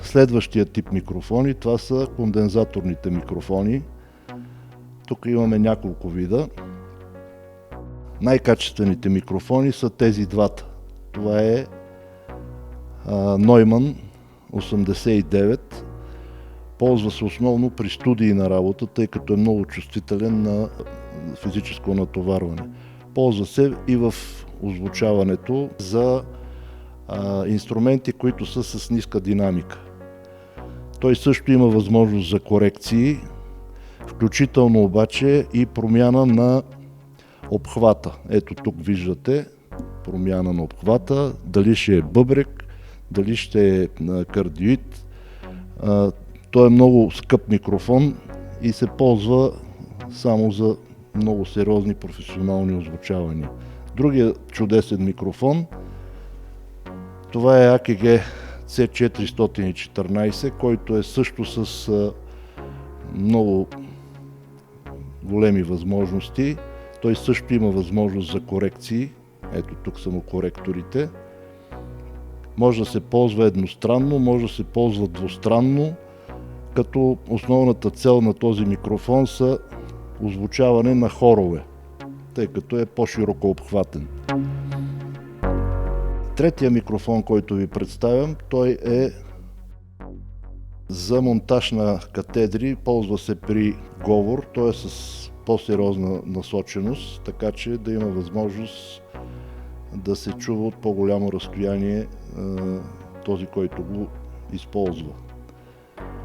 Следващия тип микрофони, това са кондензаторните микрофони. Тук имаме няколко вида. Най-качествените микрофони са тези двата. Това е Neumann 89. Ползва се основно при студии на работа, тъй като е много чувствителен на физическо натоварване. Ползва се и в озвучаването за инструменти, които са с ниска динамика. Той също има възможност за корекции, включително обаче и промяна на обхвата. Ето тук виждате промяна на обхвата, дали ще е бъбрек, дали ще е кардиоид. Той е много скъп микрофон и се ползва само за много сериозни професионални озвучавания. Другия чудесен микрофон, това е AKG C414, който е също с много големи възможности. Той също има възможност за корекции. Ето тук са му коректорите. Може да се ползва едностранно, може да се ползва двустранно, като основната цел на този микрофон са озвучаване на хорове, тъй като е по-широко обхватен. Третия микрофон, който ви представям, той е за монтаж на катедри, ползва се при говор, той е с по-сериозна насоченост, така че да има възможност да се чува от по-голямо разстояние този, който го използва.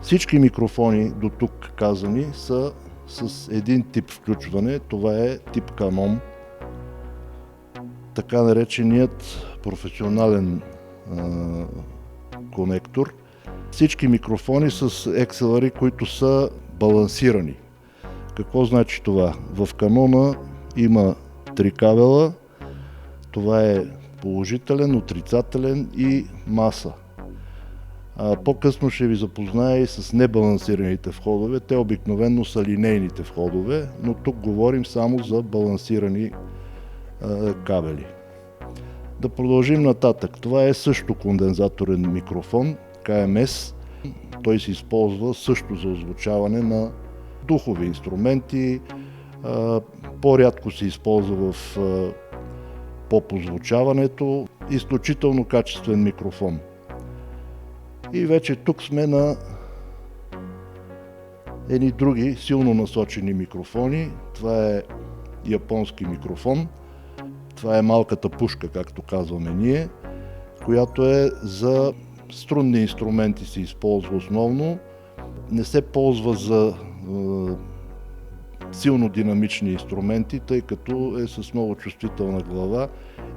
Всички микрофони до тук казани са с един тип включване, това е тип Canon, така нареченият професионален конектор. Всички микрофони с екселъри, които са балансирани. Какво значи това? В Canon има 3 кабела, това е положителен, отрицателен и маса. По-късно ще ви запозная и с небалансираните входове. Те обикновено са линейните входове, но тук говорим само за балансирани кабели. Да продължим нататък. Това е също кондензаторен микрофон, КМС. Той се използва също за озвучаване на духови инструменти. По-рядко се използва в поп-озвучаването. Изключително качествен микрофон. И вече тук сме на едни други силно насочени микрофони. Това е японски микрофон. Това е малката пушка, както казваме ние, която е за струнни инструменти, се използва основно. Не се ползва за силно динамични инструменти, тъй като е с много чувствителна глава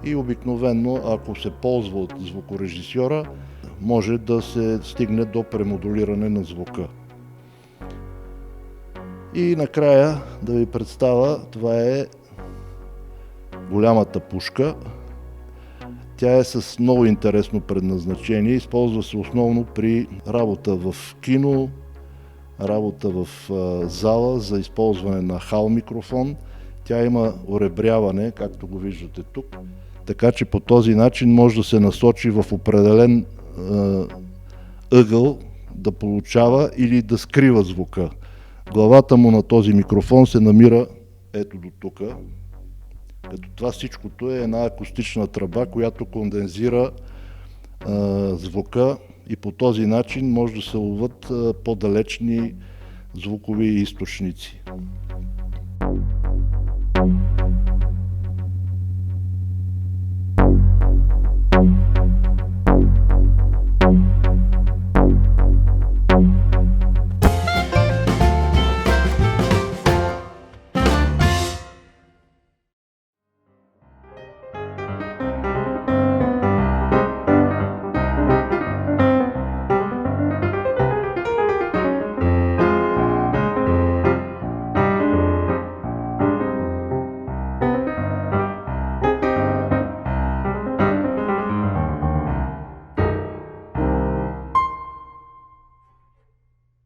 и обикновено, ако се ползва от звукорежисьора, може да се стигне до премодулиране на звука. И накрая да ви представя, това е голямата пушка. Тя е с много интересно предназначение. Използва се основно при работа в кино, работа в зала за използване на хал микрофон. Тя има оребряване, както го виждате тук, така че по този начин може да се насочи в определен ъгъл да получава или да скрива звука. Главата му на този микрофон се намира ето до тук. Като това всичкото е една акустична тръба, която кондензира звука и по този начин може да се ловят по-далечни звукови източници.